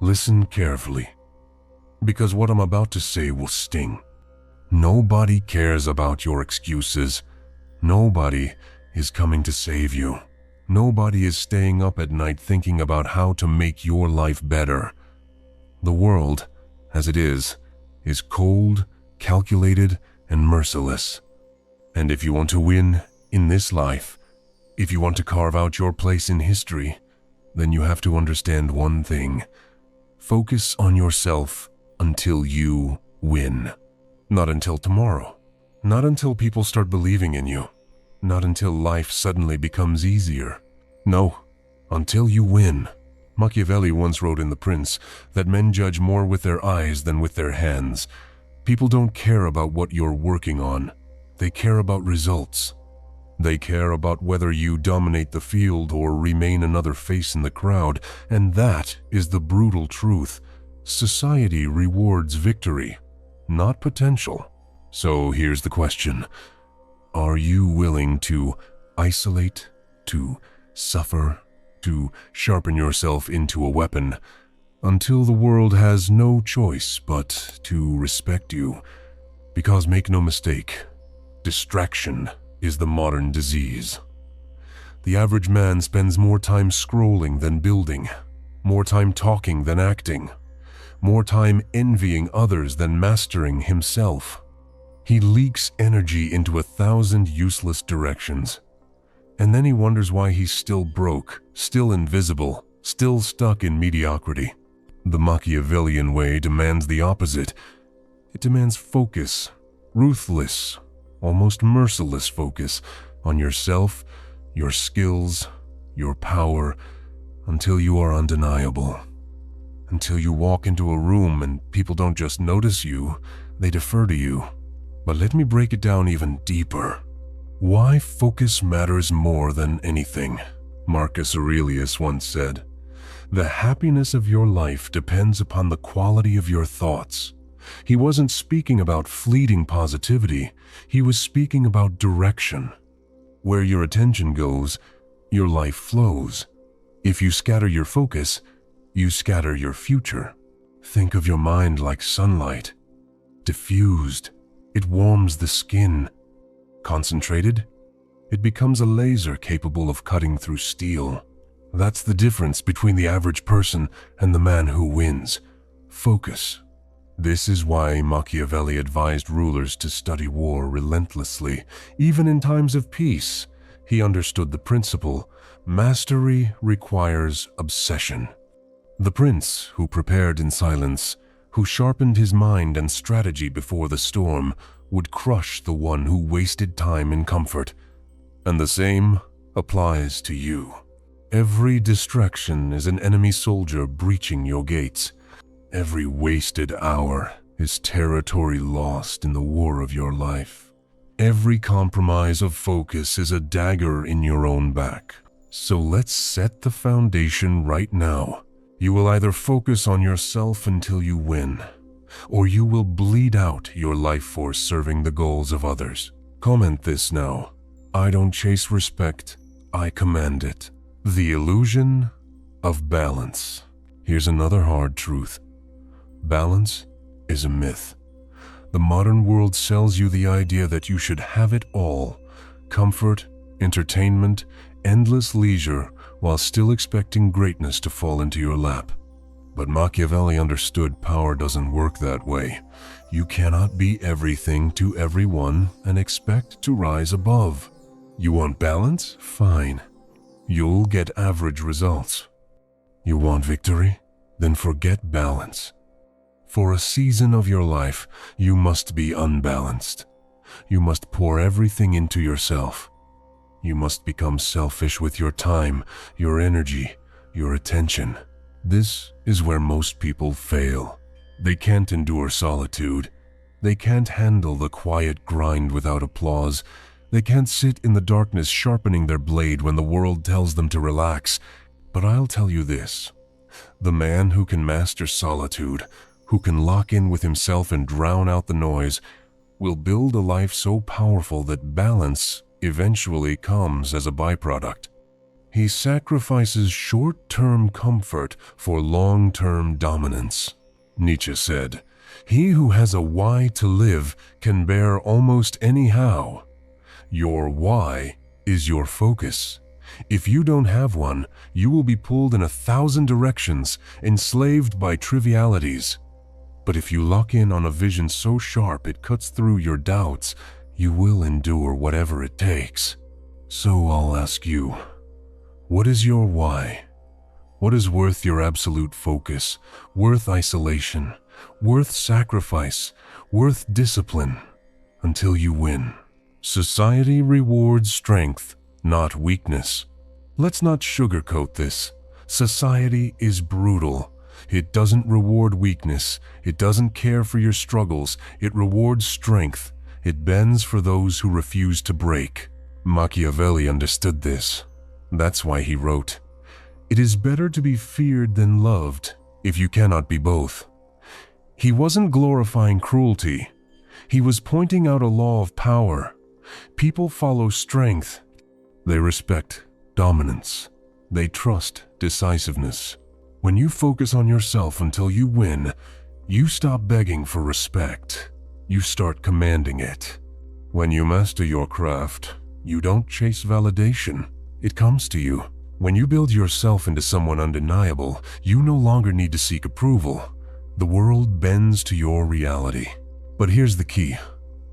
Listen carefully, because what I'm about to say will sting. Nobody cares about your excuses. Nobody is coming to save you. Nobody is staying up at night thinking about how to make your life better. The world, as it is cold, calculated, and merciless. And if you want to win in this life, if you want to carve out your place in history, then you have to understand one thing. Focus on yourself until you win. Not until tomorrow. Not until people start believing in you. Not until life suddenly becomes easier. No, until you win. Machiavelli once wrote in The Prince that men judge more with their eyes than with their hands. People don't care about what you're working on. They care about results. They care about whether you dominate the field or remain another face in the crowd, and that is the brutal truth. Society rewards victory, not potential. So here's the question. Are you willing to isolate, to suffer, to sharpen yourself into a weapon, until the world has no choice but to respect you? Because make no mistake, distraction is the modern disease. The average man spends more time scrolling than building, more time talking than acting, more time envying others than mastering himself. He leaks energy into 1,000 useless directions. And then he wonders why he's still broke, still invisible, still stuck in mediocrity. The Machiavellian way demands the opposite. It demands focus, ruthless, almost merciless focus on yourself, your skills, your power, until you are undeniable. Until you walk into a room and people don't just notice you, they defer to you. But let me break it down even deeper. Why focus matters more than anything. Marcus Aurelius once said, "The happiness of your life depends upon the quality of your thoughts." He wasn't speaking about fleeting positivity. He was speaking about direction. Where your attention goes, your life flows. If you scatter your focus, you scatter your future. Think of your mind like sunlight. Diffused, it warms the skin. Concentrated, it becomes a laser capable of cutting through steel. That's the difference between the average person and the man who wins. Focus. This is why Machiavelli advised rulers to study war relentlessly, even in times of peace. He understood the principle, mastery requires obsession. The prince who prepared in silence, who sharpened his mind and strategy before the storm, would crush the one who wasted time in comfort. And the same applies to you. Every distraction is an enemy soldier breaching your gates. Every wasted hour is territory lost in the war of your life. Every compromise of focus is a dagger in your own back. So let's set the foundation right now. You will either focus on yourself until you win, or you will bleed out your life force serving the goals of others. Comment this now. I don't chase respect, I command it. The illusion of balance. Here's another hard truth. Balance is a myth. The modern world sells you the idea that you should have it all. Comfort, entertainment, endless leisure, while still expecting greatness to fall into your lap. But Machiavelli understood power doesn't work that way. You cannot be everything to everyone and expect to rise above. You want balance? Fine. You'll get average results. You want victory? Then forget balance. For a season of your life, you must be unbalanced. You must pour everything into yourself. You must become selfish with your time, your energy, your attention. This is where most people fail. They can't endure solitude. They can't handle the quiet grind without applause. They can't sit in the darkness sharpening their blade when the world tells them to relax. But I'll tell you this. The man who can master solitude, who can lock in with himself and drown out the noise, will build a life so powerful that balance eventually comes as a byproduct. He sacrifices short-term comfort for long-term dominance. Nietzsche said, "He who has a why to live can bear almost any how." Your why is your focus. If you don't have one, you will be pulled in 1,000 directions, enslaved by trivialities. But if you lock in on a vision so sharp it cuts through your doubts, you will endure whatever it takes. So I'll ask you, what is your why? What is worth your absolute focus, worth isolation, worth sacrifice, worth discipline, until you win? Society rewards strength, not weakness. Let's not sugarcoat this. Society is brutal. It doesn't reward weakness. It doesn't care for your struggles. It rewards strength. It bends for those who refuse to break. Machiavelli understood this. That's why he wrote, "It is better to be feared than loved, if you cannot be both." He wasn't glorifying cruelty. He was pointing out a law of power. People follow strength. They respect dominance. They trust decisiveness. When you focus on yourself until you win, you stop begging for respect. You start commanding it. When you master your craft, you don't chase validation. It comes to you. When you build yourself into someone undeniable, you no longer need to seek approval. The world bends to your reality. But here's the key.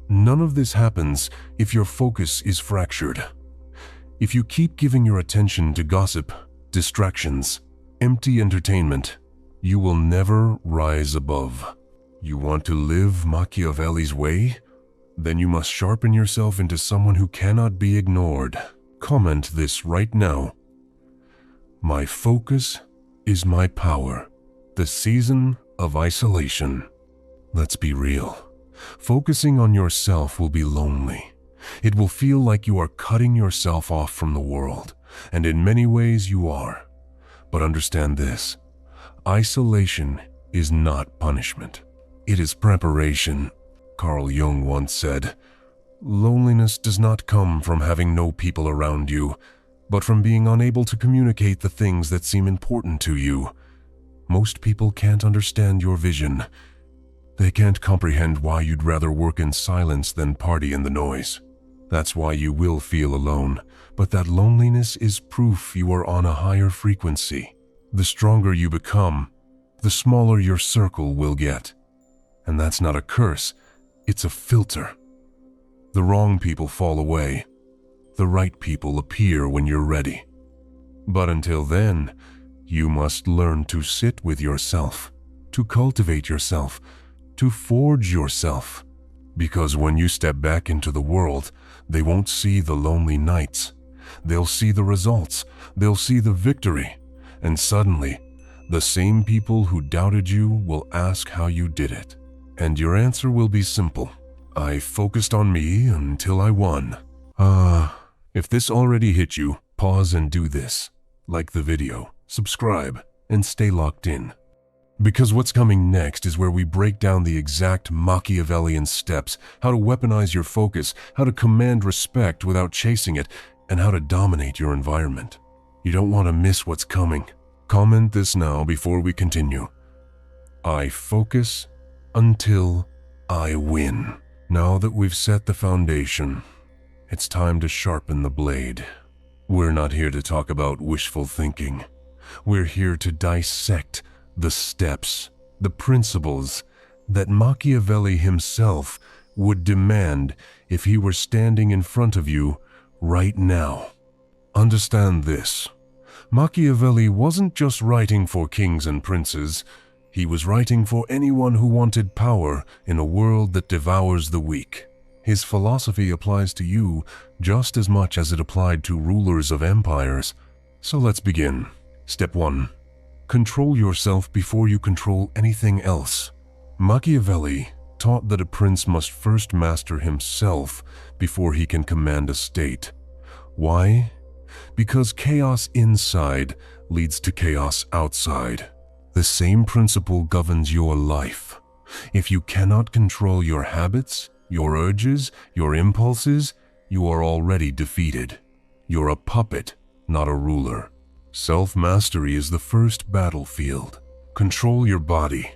None of this happens if your focus is fractured. If you keep giving your attention to gossip, distractions, empty entertainment, you will never rise above. You want to live Machiavelli's way? Then you must sharpen yourself into someone who cannot be ignored. Comment this right now. My focus is my power. The season of isolation. Let's be real. Focusing on yourself will be lonely. It will feel like you are cutting yourself off from the world, and in many ways you are. But understand this. Isolation is not punishment. It is preparation. Carl Jung once said, "Loneliness does not come from having no people around you, but from being unable to communicate the things that seem important to you. Most people can't understand your vision. They can't comprehend why you'd rather work in silence than party in the noise. That's why you will feel alone, but that loneliness is proof you are on a higher frequency. The stronger you become, the smaller your circle will get. And that's not a curse, it's a filter. The wrong people fall away. The right people appear when you're ready. But until then, you must learn to sit with yourself, to cultivate yourself, to forge yourself. Because when you step back into the world, they won't see the lonely nights. They'll see the results. They'll see the victory. And suddenly, the same people who doubted you will ask how you did it. And your answer will be simple. I focused on me until I won. If this already hit you, pause and do this. Like the video, subscribe, and stay locked in. Because what's coming next is where we break down the exact Machiavellian steps, how to weaponize your focus, how to command respect without chasing it, and how to dominate your environment. You don't want to miss what's coming. Comment this now before we continue. I focus until I win. Now that we've set the foundation, it's time to sharpen the blade. We're not here to talk about wishful thinking. We're here to dissect the steps, the principles that Machiavelli himself would demand if he were standing in front of you right now. Understand this. Machiavelli wasn't just writing for kings and princes. He was writing for anyone who wanted power in a world that devours the weak. His philosophy applies to you just as much as it applied to rulers of empires. So let's begin. Step 1. Control yourself before you control anything else. Machiavelli taught that a prince must first master himself before he can command a state. Why? Because chaos inside leads to chaos outside. The same principle governs your life. If you cannot control your habits, your urges, your impulses, you are already defeated. You're a puppet, not a ruler. Self-mastery is the first battlefield. Control your body.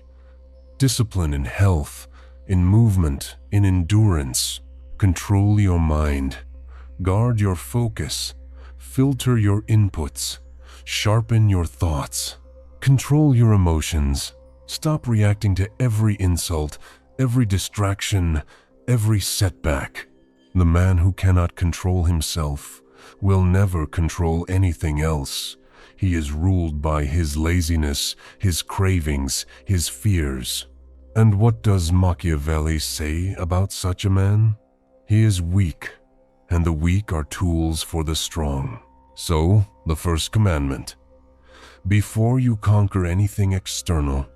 Discipline in health, in movement, in endurance. Control your mind. Guard your focus. Filter your inputs. Sharpen your thoughts. Control your emotions. Stop reacting to every insult, every distraction, every setback. The man who cannot control himself will never control anything else. He is ruled by his laziness, his cravings, his fears. And what does Machiavelli say about such a man? He is weak, and the weak are tools for the strong. So, the first commandment: before you conquer anything external,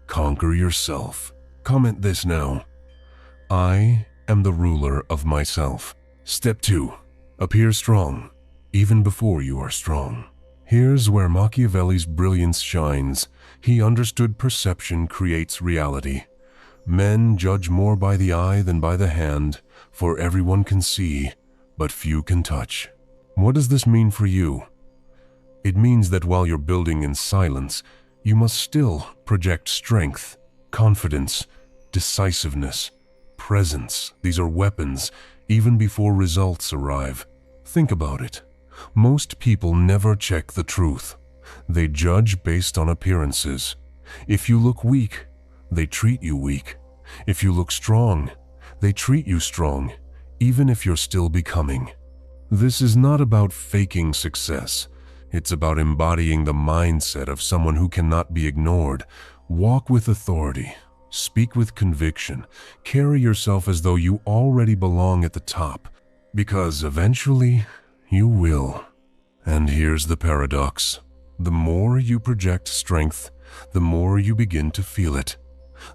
conquer yourself. Comment this now: I am the ruler of myself. Step 2. Appear strong, even before you are strong. Here's where Machiavelli's brilliance shines. He understood perception creates reality. Men judge more by the eye than by the hand, for everyone can see, but few can touch. What does this mean for you? It means that while you're building in silence, you must still project strength, confidence, decisiveness, presence. These are weapons, even before results arrive. Think about it. Most people never check the truth. They judge based on appearances. If you look weak, they treat you weak. If you look strong, they treat you strong, even if you're still becoming. This is not about faking success. It's about embodying the mindset of someone who cannot be ignored. Walk with authority. Speak with conviction. Carry yourself as though you already belong at the top, because eventually you will. And here's the paradox. The more you project strength, the more you begin to feel it.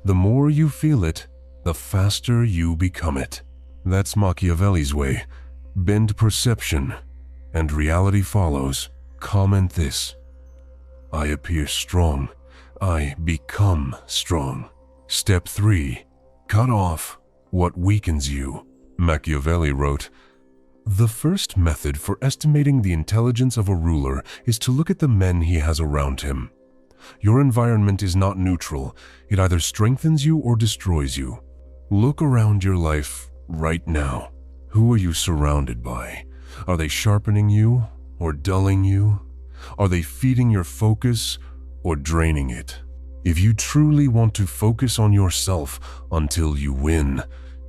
The more you feel it, the faster you become it. That's Machiavelli's way. Bend perception, and reality follows. Comment this: I appear strong. I become strong. Step 3. Cut off what weakens you. Machiavelli wrote, the first method for estimating the intelligence of a ruler is to look at the men he has around him. Your environment is not neutral. It either strengthens you or destroys you. Look around your life right now. Who are you surrounded by? Are they sharpening you or dulling you? Are they feeding your focus or draining it? If you truly want to focus on yourself until you win,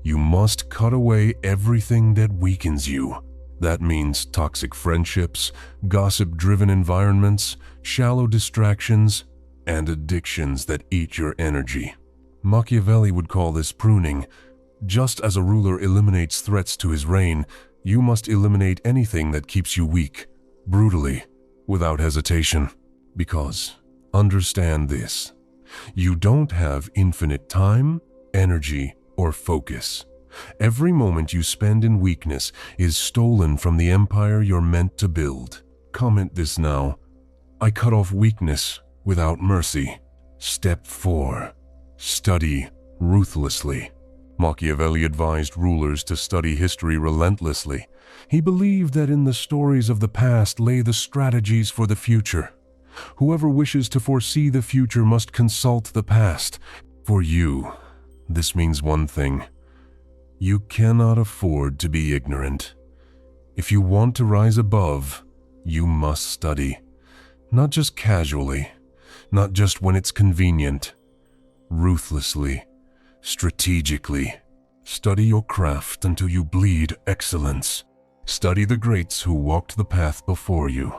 you must cut away everything that weakens you. That means toxic friendships, gossip-driven environments, shallow distractions, and addictions that eat your energy. Machiavelli would call this pruning. Just as a ruler eliminates threats to his reign, you must eliminate anything that keeps you weak, brutally, without hesitation. Because, understand this, you don't have infinite time, energy, or focus. Every moment you spend in weakness is stolen from the empire you're meant to build. Comment this now: I cut off weakness without mercy. Step 4. Study ruthlessly. Machiavelli advised rulers to study history relentlessly. He believed that in the stories of the past lay the strategies for the future. Whoever wishes to foresee the future must consult the past. For you, this means one thing: you cannot afford to be ignorant. If you want to rise above, you must study. Not just casually, not just when it's convenient. Ruthlessly, strategically. Study your craft until you bleed excellence. Study the greats who walked the path before you.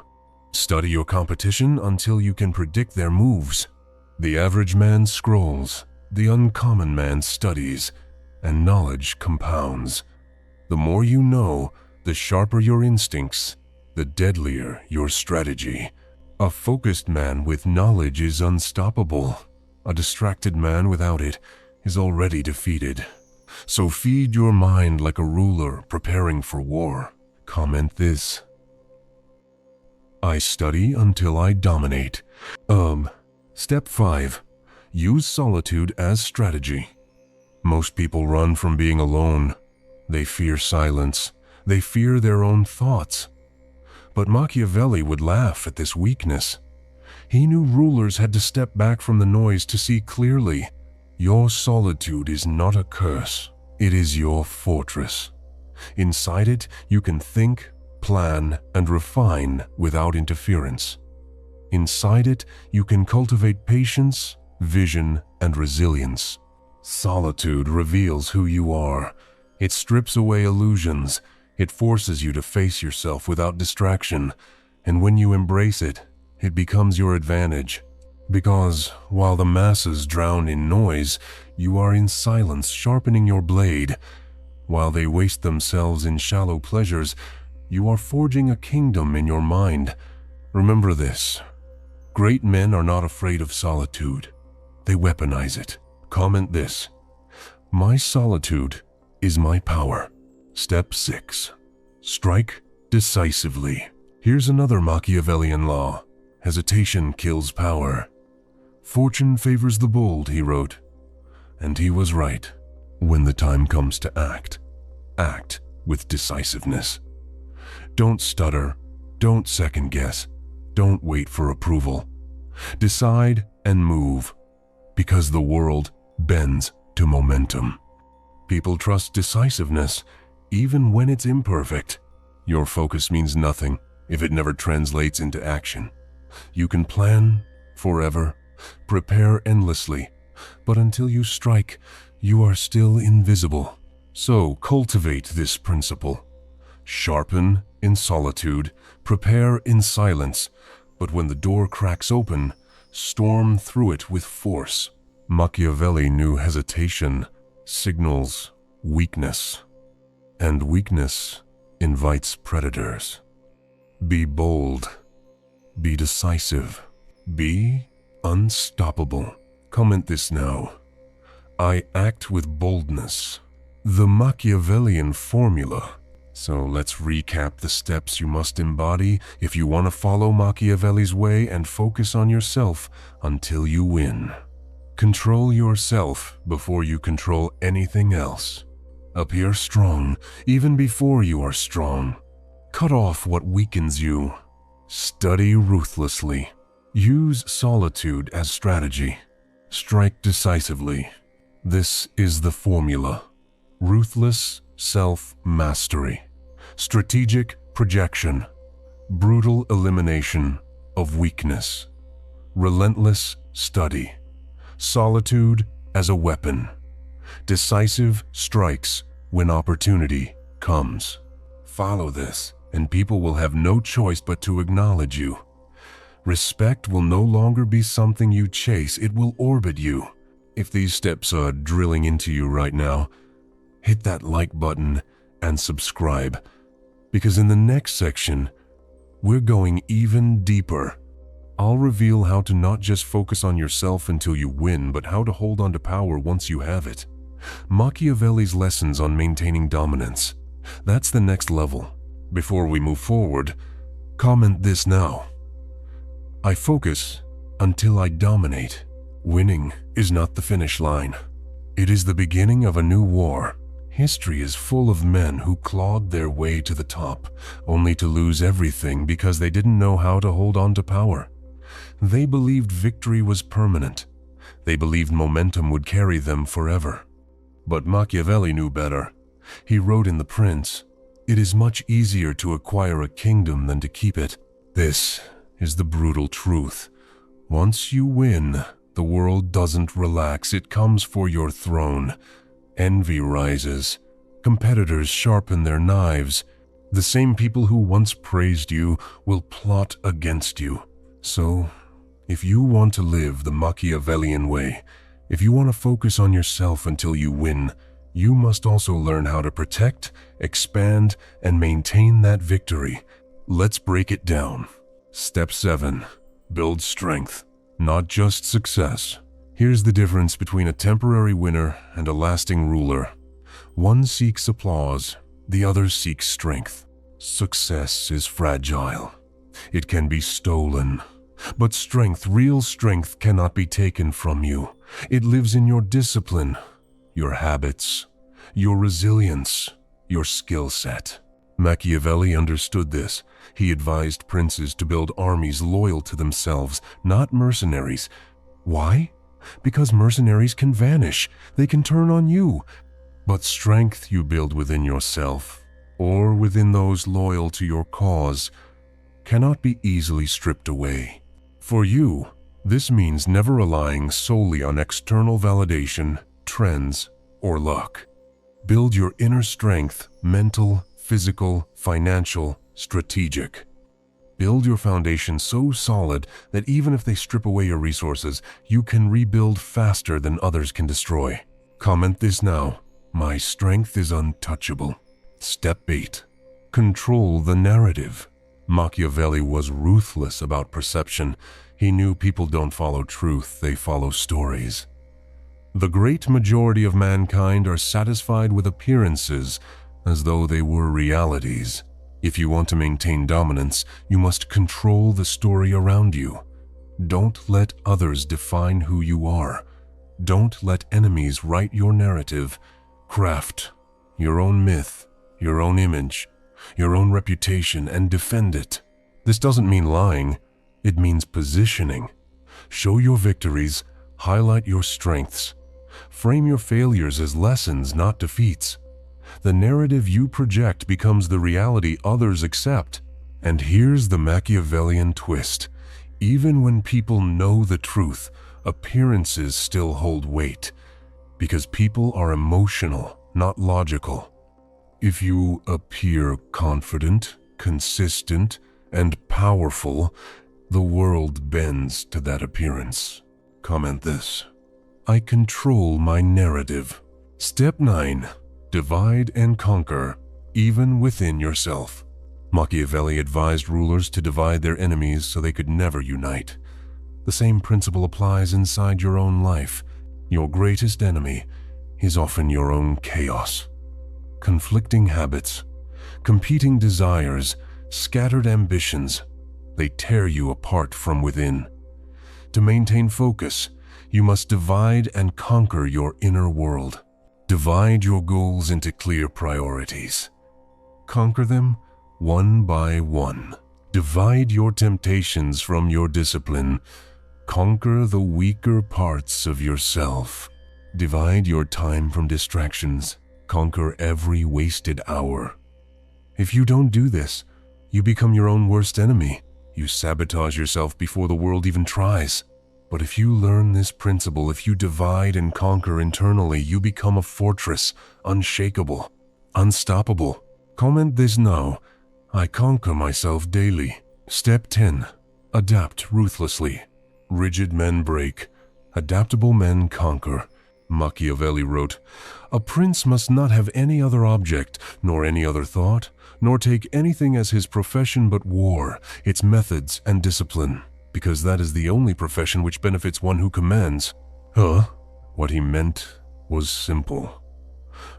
Study your competition until you can predict their moves. The average man scrolls, the uncommon man studies, and knowledge compounds. The more you know, the sharper your instincts, the deadlier your strategy. A focused man with knowledge is unstoppable. A distracted man without it is already defeated. So feed your mind like a ruler preparing for war. Comment this: I study until I dominate. Step 5. Use solitude as strategy. Most people run from being alone. They fear silence. They fear their own thoughts. But Machiavelli would laugh at this weakness. He knew rulers had to step back from the noise to see clearly. Your solitude is not a curse. It is your fortress. Inside it, you can think, plan, and refine without interference. Inside it, you can cultivate patience, vision, and resilience. Solitude reveals who you are. It strips away illusions. It forces you to face yourself without distraction. And when you embrace it, it becomes your advantage. Because while the masses drown in noise, you are in silence sharpening your blade. While they waste themselves in shallow pleasures, you are forging a kingdom in your mind. Remember this. Great men are not afraid of solitude. They weaponize it. Comment this. My solitude is my power. Step 6. Strike decisively. Here's another Machiavellian law. Hesitation kills power. Fortune favors the bold, he wrote. And he was right. When the time comes to act, act with decisiveness. Don't stutter. Don't second guess. Don't wait for approval. Decide and move, because the world bends to momentum. People trust decisiveness, even when it's imperfect. Your focus means nothing if it never translates into action. You can plan forever, prepare endlessly, but until you strike, you are still invisible. So cultivate this principle. Sharpen in solitude, prepare in silence, but when the door cracks open, storm through it with force. Machiavelli knew hesitation signals weakness, and weakness invites predators. Be bold, be decisive, be unstoppable. Comment this now. I act with boldness. The Machiavellian formula. So let's recap the steps you must embody if you want to follow Machiavelli's way and focus on yourself until you win. Control yourself before you control anything else. Appear strong even before you are strong. Cut off what weakens you. Study ruthlessly. Use solitude as strategy. Strike decisively. This is the formula. Ruthless self-mastery. Strategic projection. Brutal elimination of weakness. Relentless study. Solitude as a weapon. Decisive strikes when opportunity comes. Follow this, and people will have no choice but to acknowledge you. Respect will no longer be something you chase, it will orbit you. If these steps are drilling into you right now, hit that like button and subscribe, because in the next section, we're going even deeper. I'll reveal how to not just focus on yourself until you win, but how to hold on to power once you have it. Machiavelli's lessons on maintaining dominance. That's the next level. Before we move forward, comment this now. I focus until I dominate. Winning is not the finish line. It is the beginning of a new war. History is full of men who clawed their way to the top, only to lose everything because they didn't know how to hold on to power. They believed victory was permanent. They believed momentum would carry them forever. But Machiavelli knew better. He wrote in The Prince, "It is much easier to acquire a kingdom than to keep it." This is the brutal truth. Once you win, the world doesn't relax. It comes for your throne. Envy rises. Competitors sharpen their knives. The same people who once praised you will plot against you. So, if you want to live the Machiavellian way, if you want to focus on yourself until you win, you must also learn how to protect, expand, and maintain that victory. Let's break it down. Step 7. Build strength, not just success. Here's the difference between a temporary winner and a lasting ruler. One seeks applause, the other seeks strength. Success is fragile. It can be stolen. But strength, real strength, cannot be taken from you. It lives in your discipline, your habits, your resilience, your skill set. Machiavelli understood this. He advised princes to build armies loyal to themselves, not mercenaries. Why? Because mercenaries can vanish. They can turn on you. But strength you build within yourself, or within those loyal to your cause, cannot be easily stripped away. For you, this means never relying solely on external validation, trends, or luck. Build your inner strength, mental, physical, financial, strategic. Build your foundation so solid that even if they strip away your resources, you can rebuild faster than others can destroy. Comment this now. My strength is untouchable. Step 8. Control the narrative. Machiavelli was ruthless about perception. He knew people don't follow truth, they follow stories. The great majority of mankind are satisfied with appearances as though they were realities. If you want to maintain dominance, you must control the story around you. Don't let others define who you are. Don't let enemies write your narrative. Craft your own myth, your own image, your own reputation, and defend it. This doesn't mean lying. It means positioning. Show your victories, highlight your strengths. Frame your failures as lessons, not defeats. The narrative you project becomes the reality others accept. And here's the Machiavellian twist. Even when people know the truth, appearances still hold weight. Because people are emotional, not logical. If you appear confident, consistent, and powerful, the world bends to that appearance. Comment this. I control my narrative. Step 9. Divide and conquer, even within yourself. Machiavelli advised rulers to divide their enemies so they could never unite. The same principle applies inside your own life. Your greatest enemy is often your own chaos. Conflicting habits, competing desires, scattered ambitions, they tear you apart from within. To maintain focus, you must divide and conquer your inner world. Divide your goals into clear priorities. Conquer them one by one. Divide your temptations from your discipline. Conquer the weaker parts of yourself. Divide your time from distractions. Conquer every wasted hour. If you don't do this, you become your own worst enemy. You sabotage yourself before the world even tries. But if you learn this principle, if you divide and conquer internally, you become a fortress, unshakable, unstoppable. Comment this now. I conquer myself daily. Step 10. Adapt ruthlessly. Rigid men break. Adaptable men conquer. Machiavelli wrote, "A prince must not have any other object, nor any other thought, nor take anything as his profession but war, its methods and discipline, because that is the only profession which benefits one who commands." What he meant was simple.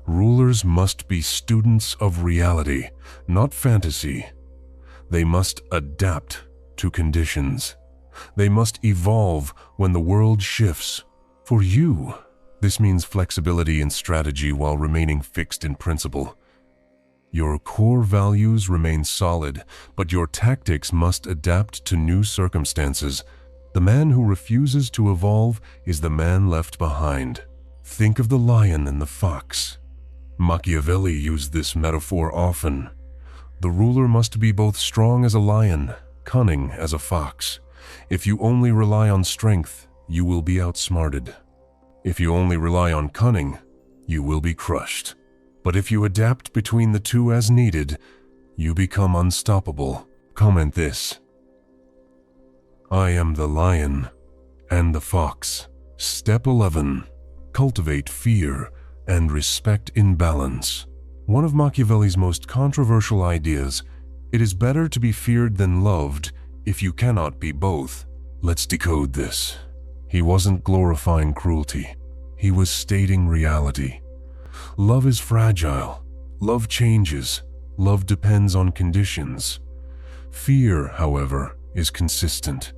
Rulers must be students of reality, not fantasy. They must adapt to conditions. They must evolve when the world shifts. For you, this means flexibility in strategy while remaining fixed in principle. Your core values remain solid, but your tactics must adapt to new circumstances. The man who refuses to evolve is the man left behind. Think of the lion and the fox. Machiavelli used this metaphor often. The ruler must be both strong as a lion, cunning as a fox. If you only rely on strength, you will be outsmarted. If you only rely on cunning, you will be crushed. But if you adapt between the two as needed, you become unstoppable. Comment this. I am the lion and the fox. Step 11. Cultivate fear and respect in balance. One of Machiavelli's most controversial ideas, it is better to be feared than loved if you cannot be both. Let's decode this. He wasn't glorifying cruelty. He was stating reality. Love is fragile. Love changes. Love depends on conditions. Fear, however, is consistent.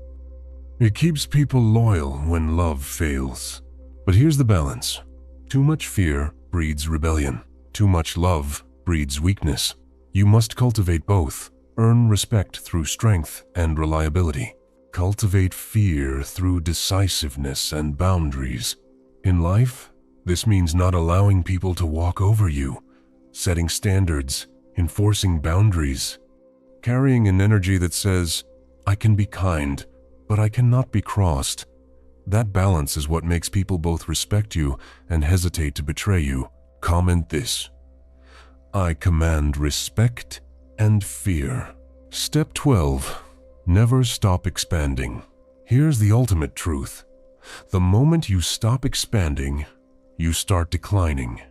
It keeps people loyal when love fails. But here's the balance. Too much fear breeds rebellion. Too much love breeds weakness. You must cultivate both. Earn respect through strength and reliability. Cultivate fear through decisiveness and boundaries. In life, this means not allowing people to walk over you, setting standards, enforcing boundaries, carrying an energy that says, I can be kind, but I cannot be crossed. That balance is what makes people both respect you and hesitate to betray you. Comment this: I command respect and fear. Step 12. Never stop expanding. Here's the ultimate truth. The moment you stop expanding, you start declining.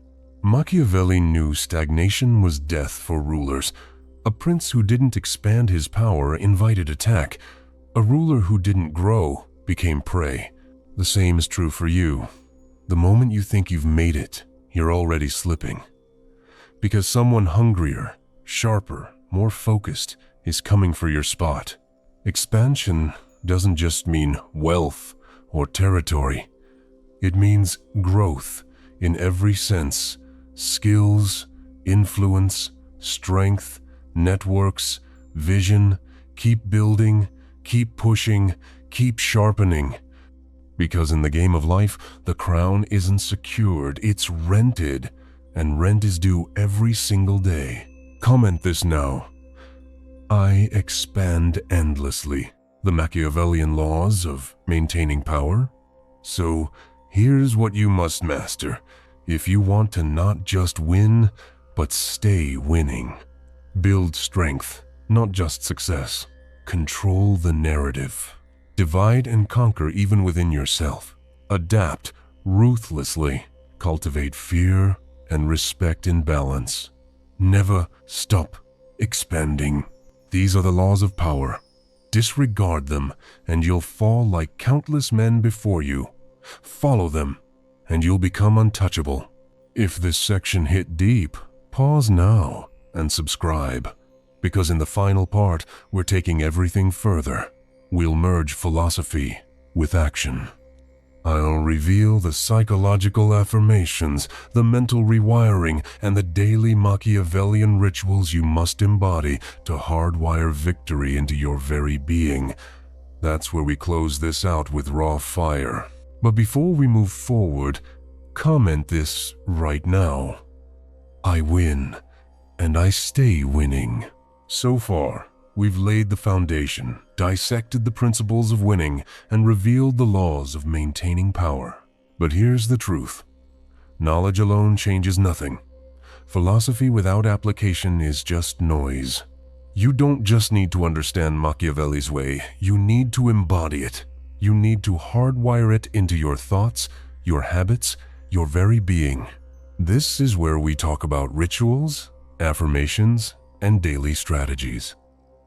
Machiavelli knew stagnation was death for rulers. A prince who didn't expand his power invited attack. A ruler who didn't grow became prey. The same is true for you. The moment you think you've made it, you're already slipping. Because someone hungrier, sharper, more focused is coming for your spot. Expansion doesn't just mean wealth or territory. It means growth in every sense: skills, influence, strength, networks, vision. Keep building, keep pushing, keep sharpening. Because in the game of life, the crown isn't secured, it's rented, and rent is due every single day. Comment this now: I expand endlessly. The Machiavellian laws of maintaining power. So here's what you must master if you want to not just win, but stay winning. Build strength, not just success. Control the narrative. Divide and conquer even within yourself. Adapt ruthlessly. Cultivate fear and respect in balance. Never stop expanding. These are the laws of power. Disregard them, and you'll fall like countless men before you. Follow them, and you'll become untouchable. If this section hit deep, pause now and subscribe, because in the final part, we're taking everything further. We'll merge philosophy with action. I'll reveal the psychological affirmations, the mental rewiring, and the daily Machiavellian rituals you must embody to hardwire victory into your very being. That's where we close this out with raw fire. But before we move forward, comment this right now: I win, and I stay winning. So far, we've laid the foundation, dissected the principles of winning, and revealed the laws of maintaining power. But here's the truth. Knowledge alone changes nothing. Philosophy without application is just noise. You don't just need to understand Machiavelli's way, you need to embody it. You need to hardwire it into your thoughts, your habits, your very being. This is where we talk about rituals, affirmations, and daily strategies.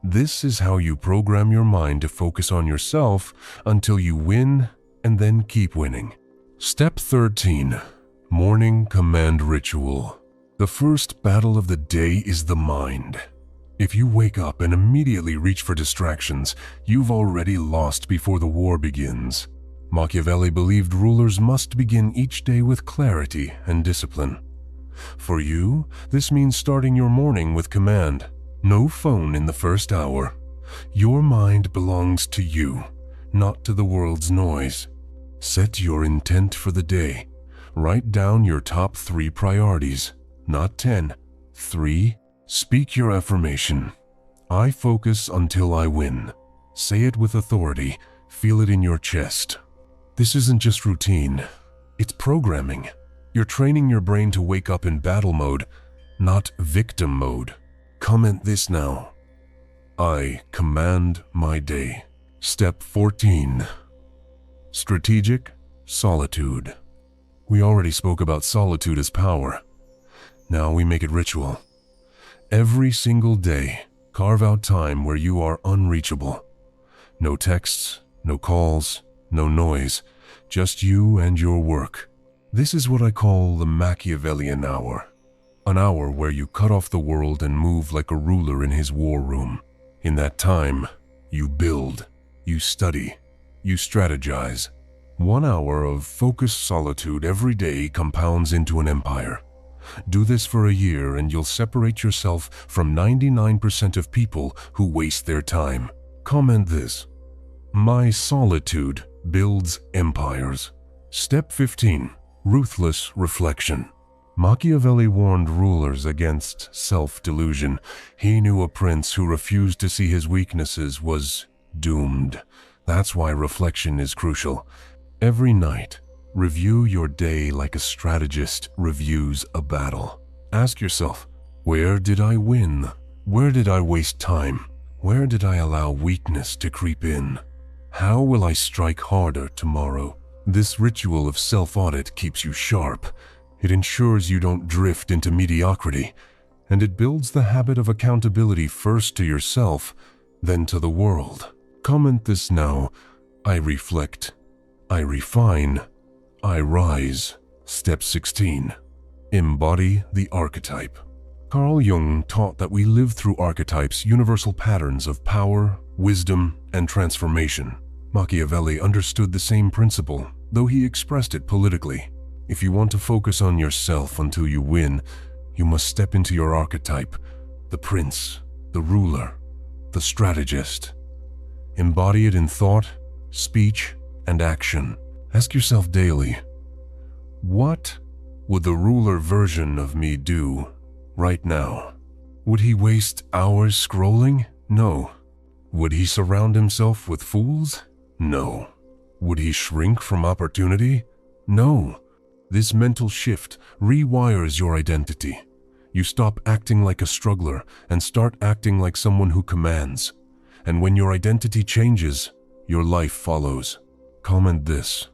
This is how you program your mind to focus on yourself until you win and then keep winning. Step 13. Morning Command Ritual. The first battle of the day is the mind. If you wake up and immediately reach for distractions, you've already lost before the war begins. Machiavelli believed rulers must begin each day with clarity and discipline. For you, this means starting your morning with command. No phone in the first hour. Your mind belongs to you, not to the world's noise. Set your intent for the day. Write down your top 3 priorities, not 10. 3. Speak your affirmation. I focus until I win. Say it with authority. Feel it in your chest. This isn't just routine. It's programming. You're training your brain to wake up in battle mode, not victim mode. Comment this now: I command my day. Step 14. Strategic solitude. We already spoke about solitude as power. Now we make it ritual. Every single day, carve out time where you are unreachable. No texts, no calls, no noise, just you and your work. This is what I call the Machiavellian hour. An hour where you cut off the world and move like a ruler in his war room. In that time, you build, you study, you strategize. 1 hour of focused solitude every day compounds into an empire. Do this for a year and you'll separate yourself from 99% of people who waste their time. Comment this: my solitude builds empires. Step 15. Ruthless reflection. Machiavelli warned rulers against self-delusion. He knew a prince who refused to see his weaknesses was doomed. That's why reflection is crucial. Every night, review your day like a strategist reviews a battle. Ask yourself, where did I win? Where did I waste time? Where did I allow weakness to creep in? How will I strike harder tomorrow? This ritual of self-audit keeps you sharp. It ensures you don't drift into mediocrity, and it builds the habit of accountability first to yourself, then to the world. Comment this now: I reflect, I refine, I rise. Step 16. Embody the archetype. Carl Jung taught that we live through archetypes, universal patterns of power, wisdom, and transformation. Machiavelli understood the same principle, though he expressed it politically. If you want to focus on yourself until you win, you must step into your archetype: the prince, the ruler, the strategist. Embody it in thought, speech, and action. Ask yourself daily, what would the ruler version of me do right now? Would he waste hours scrolling? No. Would he surround himself with fools? No. Would he shrink from opportunity? No. This mental shift rewires your identity. You stop acting like a struggler and start acting like someone who commands. And when your identity changes, your life follows. Comment this: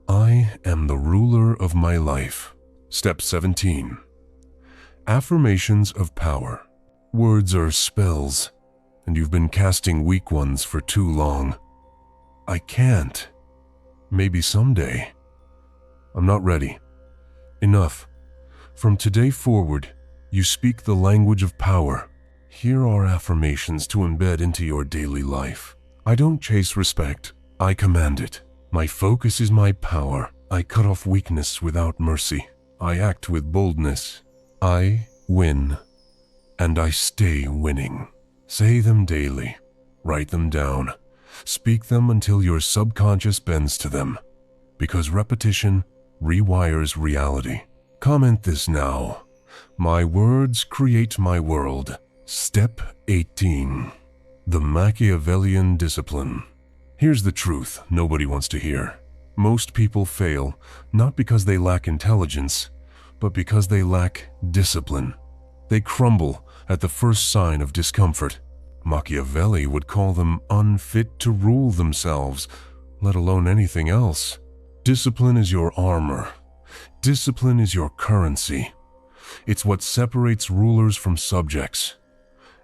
I am the ruler of my life. Step 17. Affirmations of power. Words are spells, and you've been casting weak ones for too long. I can't. Maybe someday. I'm not ready. Enough. From today forward, you speak the language of power. Here are affirmations to embed into your daily life. I don't chase respect, I command it. My focus is my power. I cut off weakness without mercy. I act with boldness. I win, and I stay winning. Say them daily. Write them down. Speak them until your subconscious bends to them, because repetition rewires reality. Comment this now: my words create my world. Step 18. The Machiavellian discipline. Here's the truth nobody wants to hear. Most people fail, not because they lack intelligence, but because they lack discipline. They crumble at the first sign of discomfort. Machiavelli would call them unfit to rule themselves, let alone anything else. Discipline is your armor. Discipline is your currency. It's what separates rulers from subjects.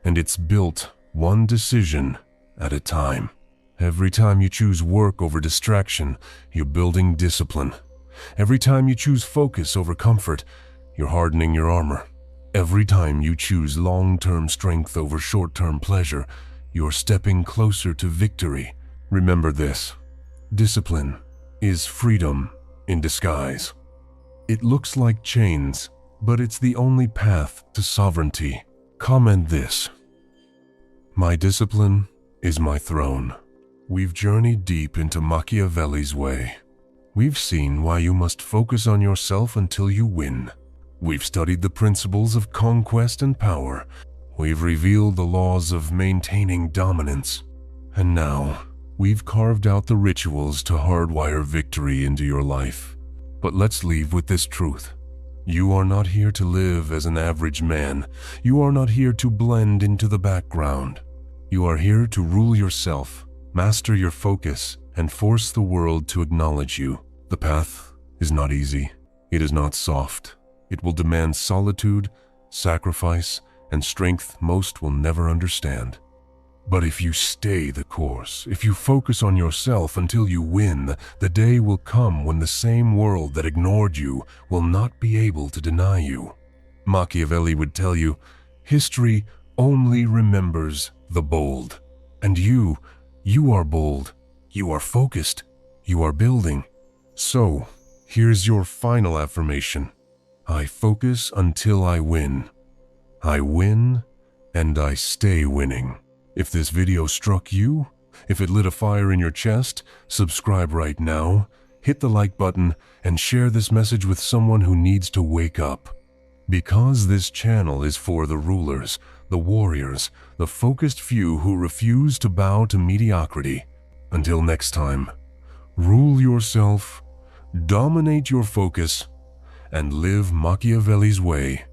And it's built one decision at a time. Every time you choose work over distraction, you're building discipline. Every time you choose focus over comfort, you're hardening your armor. Every time you choose long-term strength over short-term pleasure, you're stepping closer to victory. Remember this: discipline is freedom in disguise. It looks like chains, but it's the only path to sovereignty. Comment this: my discipline is my throne. We've journeyed deep into Machiavelli's way. We've seen why you must focus on yourself until you win. We've studied the principles of conquest and power. We've revealed the laws of maintaining dominance. And now, we've carved out the rituals to hardwire victory into your life. But let's leave with this truth. You are not here to live as an average man. You are not here to blend into the background. You are here to rule yourself, master your focus, and force the world to acknowledge you. The path is not easy. It is not soft. It will demand solitude, sacrifice, and strength most will never understand. But if you stay the course, if you focus on yourself until you win, the day will come when the same world that ignored you will not be able to deny you. Machiavelli would tell you, history only remembers the bold. And you are bold. You are focused. You are building. So, here's your final affirmation. I focus until I win. I win and I stay winning. If this video struck you, if it lit a fire in your chest, subscribe right now, hit the like button, and share this message with someone who needs to wake up. Because this channel is for the rulers, the warriors, the focused few who refuse to bow to mediocrity. Until next time, rule yourself, dominate your focus, and live Machiavelli's way.